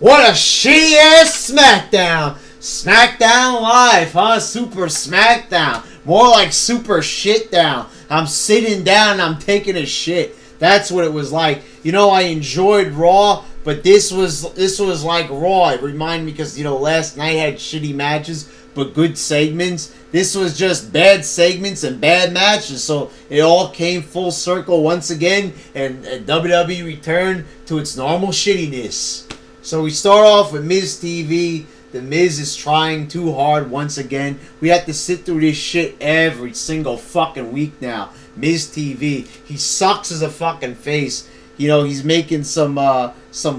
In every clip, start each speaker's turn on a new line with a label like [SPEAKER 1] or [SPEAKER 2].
[SPEAKER 1] What a shitty ass Smackdown! Smackdown Live, huh? Super Smackdown. More like Super Shit Down. I'm sitting down, I'm taking a shit. That's what it was like. You know, I enjoyed Raw, but this was like Raw. It reminded me because, you know, last night had shitty matches, but good segments. This was just bad segments and bad matches. So it all came full circle once again, and WWE returned to its normal shittiness. So we start off with Miz TV. The Miz is trying too hard once again. We have to sit through this shit every single fucking week now. Miz TV. He sucks as a fucking face. You know, he's making some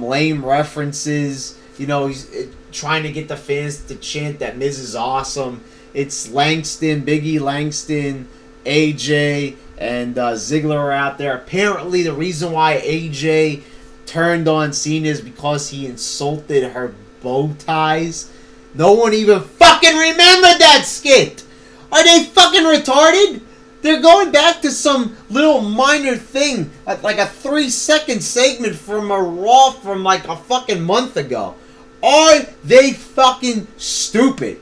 [SPEAKER 1] lame references. You know, he's trying to get the fans to chant that Miz is awesome. It's Langston, Biggie Langston, AJ, and Ziggler are out there. Apparently, the reason why AJ turned on Cena is because he insulted her bow ties. No one even fucking remembered that skit. Are they fucking retarded? They're going back to some little minor thing, like a 3-second segment from a Raw from like a fucking month ago. Are they fucking stupid?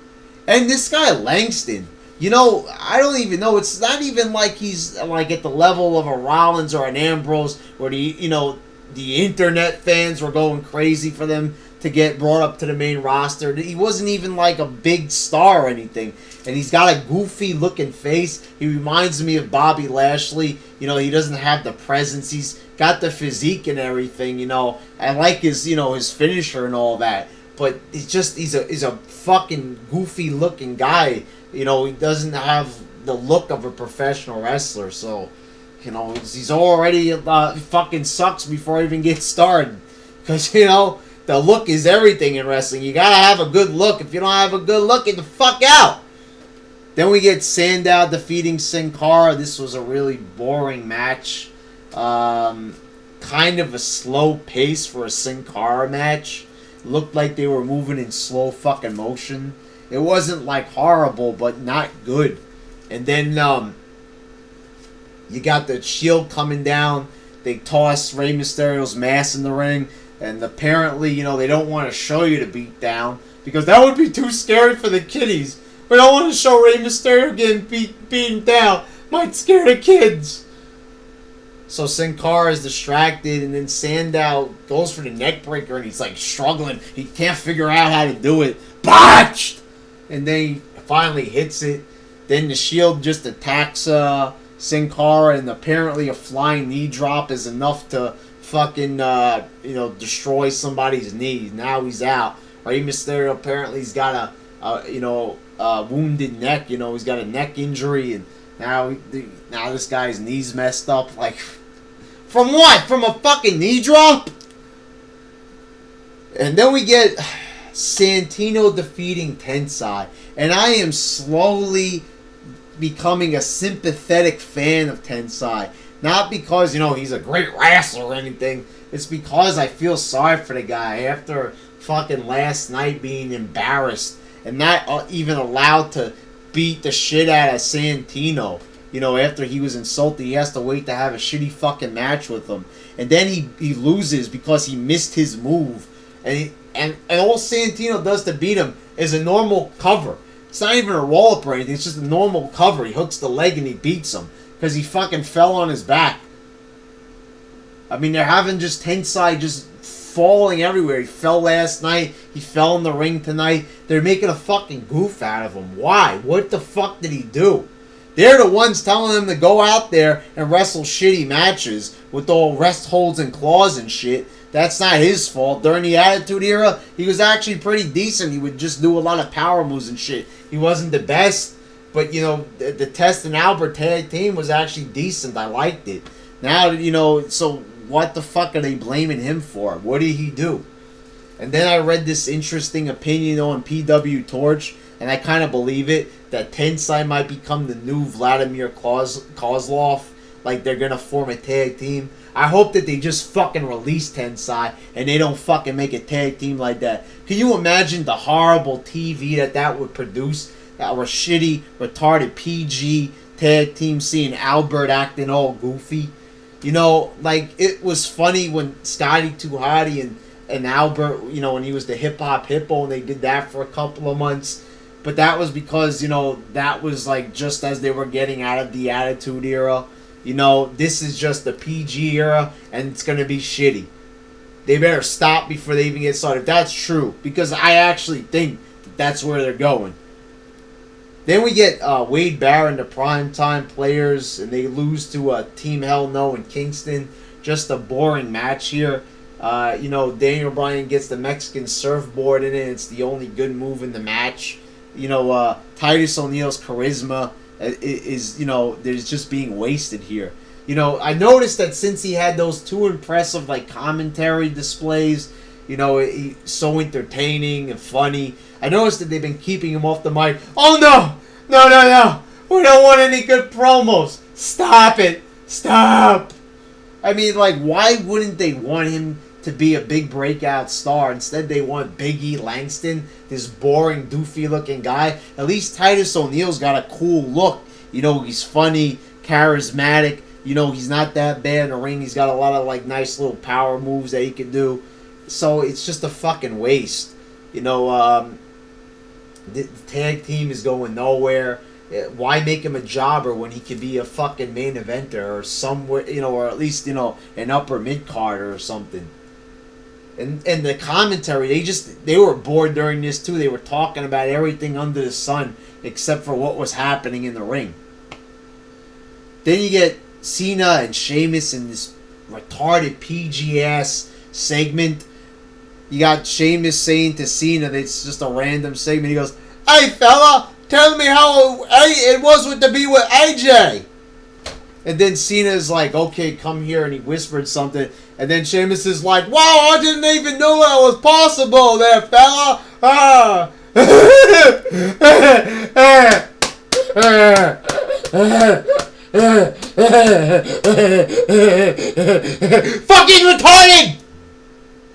[SPEAKER 1] And this guy Langston, you know, I don't even know. It's not even like he's like at the level of a Rollins or an Ambrose, where the internet fans were going crazy for them to get brought up to the main roster. He wasn't even like a big star or anything. And he's got a goofy looking face. He reminds me of Bobby Lashley. You know, he doesn't have the presence. He's got the physique and everything, you know. I like his, you know, his finisher and all that. But he's a fucking goofy looking guy. You know, he doesn't have the look of a professional wrestler. So, you know, he's already fucking sucks before he even gets started. Because, you know, the look is everything in wrestling. You gotta have a good look. If you don't have a good look, get the fuck out. Then we get Sandow defeating Sin Cara. This was a really boring match. Kind of a slow pace for a Sin Cara match. Looked like they were moving in slow fucking motion. It wasn't like horrible, but not good. And then you got the Shield coming down. They toss Rey Mysterio's mask in the ring. And apparently, you know, they don't want to show you the beatdown because that would be too scary for the kiddies. We don't want to show Rey Mysterio getting beaten down. Might scare the kids. So Sin Cara is distracted, and then Sandow goes for the neck breaker, and he's like struggling. He can't figure out how to do it. Botched! And then he finally hits it. Then the Shield just attacks Sin Cara, and apparently a flying knee drop is enough to fucking, destroy somebody's knee. Now he's out. Rey Mysterio apparently he's got a wounded neck. You know, he's got a neck injury, and now this guy's knee's messed up. Like, from what? From a fucking knee drop? And then we get Santino defeating Tensai, and I am slowly becoming a sympathetic fan of Tensai. Not because, you know, he's a great wrestler or anything. It's because I feel sorry for the guy after fucking last night being embarrassed and not even allowed to beat the shit out of Santino. You know, after he was insulted, he has to wait to have a shitty fucking match with him. And then he loses because he missed his move. And all Santino does to beat him is a normal cover. It's not even a roll-up or anything. It's just a normal cover. He hooks the leg and he beats him. Because he fucking fell on his back. I mean, they're having just Tensai just falling everywhere. He fell last night. He fell in the ring tonight. They're making a fucking goof out of him. Why? What the fuck did he do? They're the ones telling him to go out there and wrestle shitty matches with all rest holds and claws and shit. That's not his fault. During the Attitude Era, he was actually pretty decent. He would just do a lot of power moves and shit. He wasn't the best. But, you know, the Test and Albert tag team was actually decent. I liked it. Now, you know, so what the fuck are they blaming him for? What did he do? And then I read this interesting opinion on PW Torch, and I kind of believe it, that Tensai might become the new Vladimir Kozlov. Like, they're going to form a tag team. I hope that they just fucking release Tensai, and they don't fucking make a tag team like that. Can you imagine the horrible TV that would produce? Our shitty, retarded PG tag team seeing Albert acting all goofy. You know, like, it was funny when Scotty 2 Hotty and Albert, you know, when he was the Hip Hop Hippo, and they did that for a couple of months. But that was because, you know, that was like just as they were getting out of the Attitude Era. You know, this is just the PG era, and it's going to be shitty. They better stop before they even get started. If that's true, because I actually think that's where they're going. Then we get Wade Barrett, the primetime players, and they lose to Team Hell No in Kingston. Just a boring match here. You know, Daniel Bryan gets the Mexican surfboard in it. It's the only good move in the match. You know, Titus O'Neil's charisma is, you know, there's just being wasted here. You know, I noticed that since he had those two impressive, like, commentary displays, you know, he's so entertaining and funny. I noticed that they've been keeping him off the mic. Oh, no! No, no, no! We don't want any good promos! Stop it! Stop! I mean, like, why wouldn't they want him to be a big breakout star? Instead, they want Big E Langston, this boring, doofy-looking guy. At least Titus O'Neil's got a cool look. You know, he's funny, charismatic. You know, he's not that bad in the ring. He's got a lot of, like, nice little power moves that he can do. So, it's just a fucking waste. You know, the tag team is going nowhere. Why make him a jobber when he could be a fucking main eventer or somewhere, you know, or at least, you know, an upper mid-carder or something. And the commentary, they were bored during this too. They were talking about everything under the sun except for what was happening in the ring. Then you get Cena and Sheamus in this retarded PG-ass segment. You got Sheamus saying to Cena that it's just a random segment. He goes, "Hey fella, tell me how it was to be with AJ." And then Cena's like, "Okay, come here," and he whispered something. And then Sheamus is like, "Wow, I didn't even know that was possible there, fella." Fucking retarded!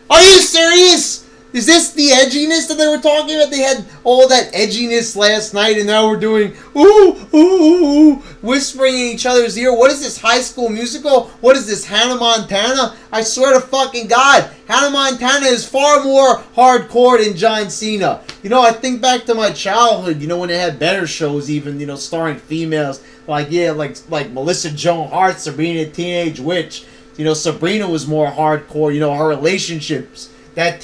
[SPEAKER 1] Are you serious? Is this the edginess that they were talking about? They had all that edginess last night, and now we're doing ooh, whispering in each other's ear. What is this, High School Musical? What is this, Hannah Montana? I swear to fucking God, Hannah Montana is far more hardcore than John Cena. You know, I think back to my childhood, you know, when they had better shows even, you know, starring females. Like, yeah, like Melissa Joan Hart, Sabrina the Teenage Witch. You know, Sabrina was more hardcore, you know, her relationships. That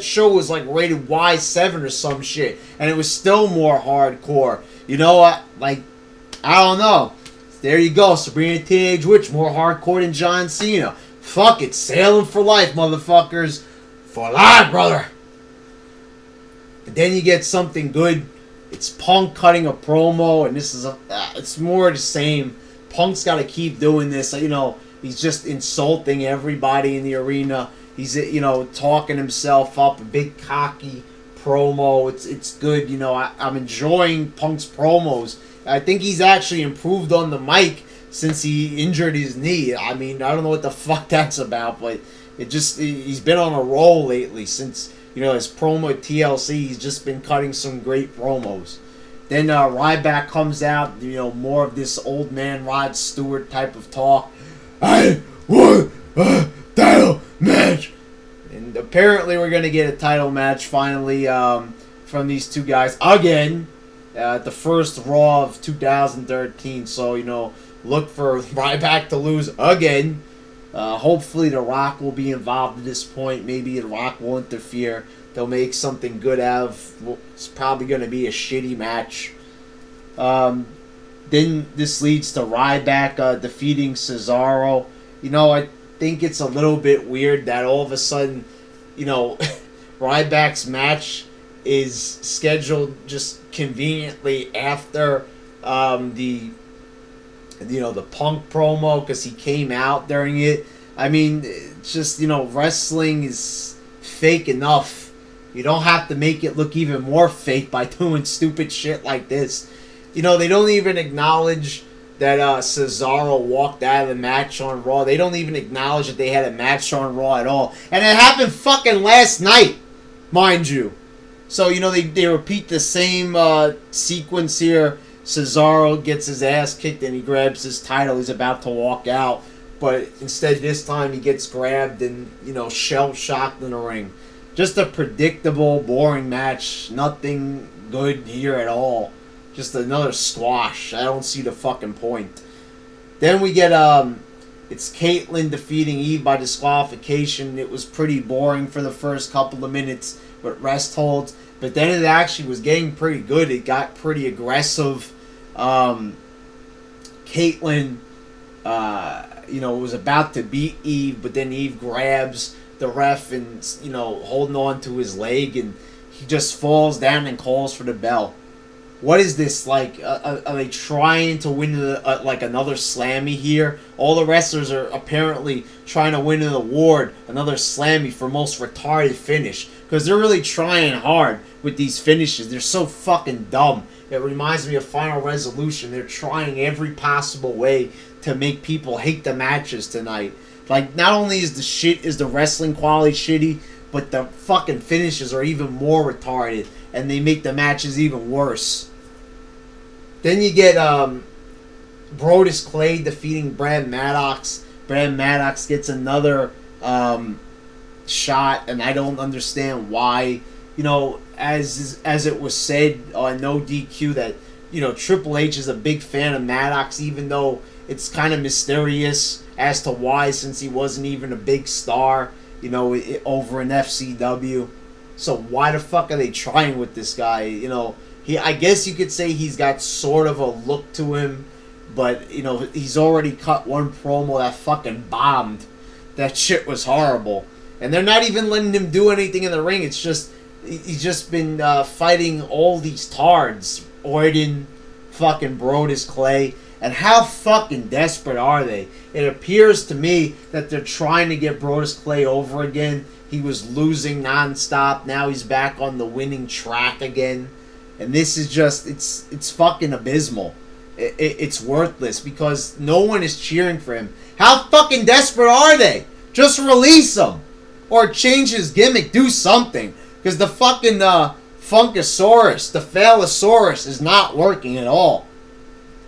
[SPEAKER 1] show was like rated Y7 or some shit, and it was still more hardcore. You know what? Like, I don't know. There you go, Sabrina the Teenage Witch, more hardcore than John Cena. Fuck it, sailing for life, motherfuckers. For life, brother. And then you get something good. It's Punk cutting a promo, and this is it's more the same. Punk's got to keep doing this. You know, he's just insulting everybody in the arena. He's, you know, talking himself up, a big cocky promo. It's good, you know. I'm enjoying Punk's promos. I think he's actually improved on the mic since he injured his knee. I mean, I don't know what the fuck that's about, but he's been on a roll lately since, you know, his promo at TLC. He's just been cutting some great promos. Then Ryback comes out, you know, more of this old man Rod Stewart type of talk. I want a title match. And apparently we're going to get a title match finally from these two guys again at the first Raw of 2013. So, you know, look for Ryback to lose again. Hopefully The Rock will be involved at this point. Maybe The Rock will interfere. They'll make something good out of. It's probably going to be a shitty match. Then this leads to Ryback defeating Cesaro. You know, I think it's a little bit weird that all of a sudden, you know, Ryback's match is scheduled just conveniently after the Punk promo because he came out during it. I mean, it's just, you know, wrestling is fake enough. You don't have to make it look even more fake by doing stupid shit like this. You know, they don't even acknowledge that Cesaro walked out of the match on Raw. They don't even acknowledge that they had a match on Raw at all. And it happened fucking last night, mind you. So, you know, they repeat the same sequence here. Cesaro gets his ass kicked and he grabs his title. He's about to walk out. but instead this time he gets grabbed and, you know, shell-shocked in the ring. Just a predictable, boring match. Nothing good here at all. Just another squash. I don't see the fucking point. Then we get, it's Caitlyn defeating Eve by disqualification. It was pretty boring for the first couple of minutes with rest holds. But then it actually was getting pretty good. It got pretty aggressive. Caitlyn, you know, was about to beat Eve, but then Eve grabs the ref and, you know, holding on to his leg, and he just falls down and calls for the bell. What is this, like, are they trying to win, like, another Slammy here? All the wrestlers are apparently trying to win an award, another Slammy for most retarded finish, because they're really trying hard with these finishes. They're so fucking dumb. It reminds me of Final Resolution. They're trying every possible way to make people hate the matches tonight. Like, not only is the wrestling quality shitty, but the fucking finishes are even more retarded, and they make the matches even worse. Then you get Brodus Clay defeating Brad Maddox. Brad Maddox gets another shot, and I don't understand why. You know, as it was said on No DQ that, you know, Triple H is a big fan of Maddox, even though it's kind of mysterious as to why, since he wasn't even a big star, you know, over in FCW. So why the fuck are they trying with this guy? You know, I guess you could say he's got sort of a look to him, but, you know, he's already cut one promo that fucking bombed. That shit was horrible. And they're not even letting him do anything in the ring. It's just, he's just been fighting all these tards. Orton, fucking Brodus Clay. And how fucking desperate are they? It appears to me that they're trying to get Brodus Clay over again. He was losing nonstop. Now he's back on the winning track again. And this is just, it's fucking abysmal. It's worthless because no one is cheering for him. How fucking desperate are they? Just release him. Or change his gimmick. Do something. Because the fucking Funkasaurus, the Phallosaurus, is not working at all.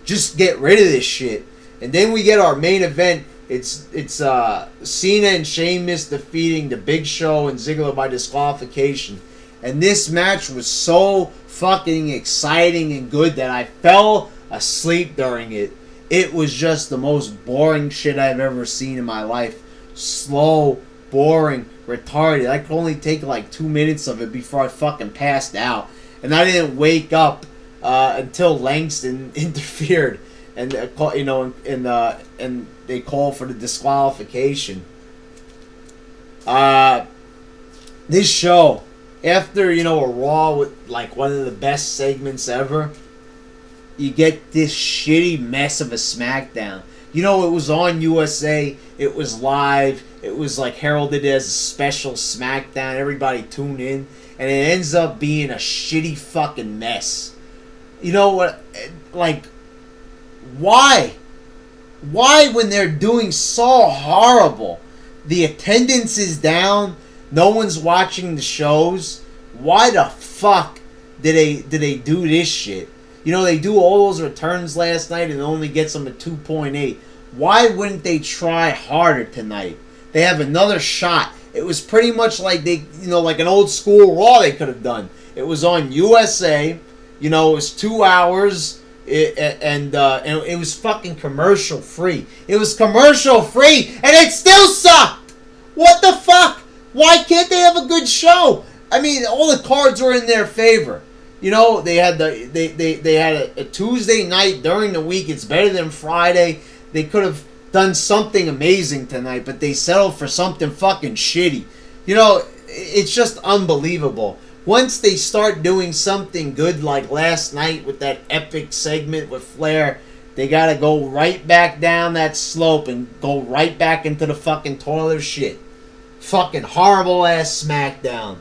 [SPEAKER 1] Just get rid of this shit. And then we get our main event. It's Cena and Sheamus defeating the Big Show and Ziggler by disqualification. And this match was so fucking exciting and good that I fell asleep during it. It was just the most boring shit I've ever seen in my life. Slow, boring, retarded. I could only take like 2 minutes of it before I fucking passed out. And I didn't wake up until Langston interfered, and you know, and they called for the disqualification. This show, after, you know, a Raw with like one of the best segments ever, you get this shitty mess of a SmackDown. You know, it was on USA, it was live, it was like heralded as a special SmackDown, everybody tuned in, and it ends up being a shitty fucking mess. You know what, like, why? Why, when they're doing so horrible, the attendance is down, no one's watching the shows, why the fuck did they do this shit? You know, they do all those returns last night and it only gets them a 2.8. Why wouldn't they try harder tonight? They have another shot. It was pretty much like they, you know, like an old school Raw they could have done. It was on USA. You know, it was 2 hours, and it was fucking commercial free. It was commercial free, and it still sucked. What the fuck? Why can't they have a good show? I mean, all the cards were in their favor. You know, they had they had a Tuesday night during the week. It's better than Friday. They could have done something amazing tonight, but they settled for something fucking shitty. You know, it's just unbelievable. Once they start doing something good like last night with that epic segment with Flair, they gotta go right back down that slope and go right back into the fucking toilet of shit. Fucking horrible ass SmackDown.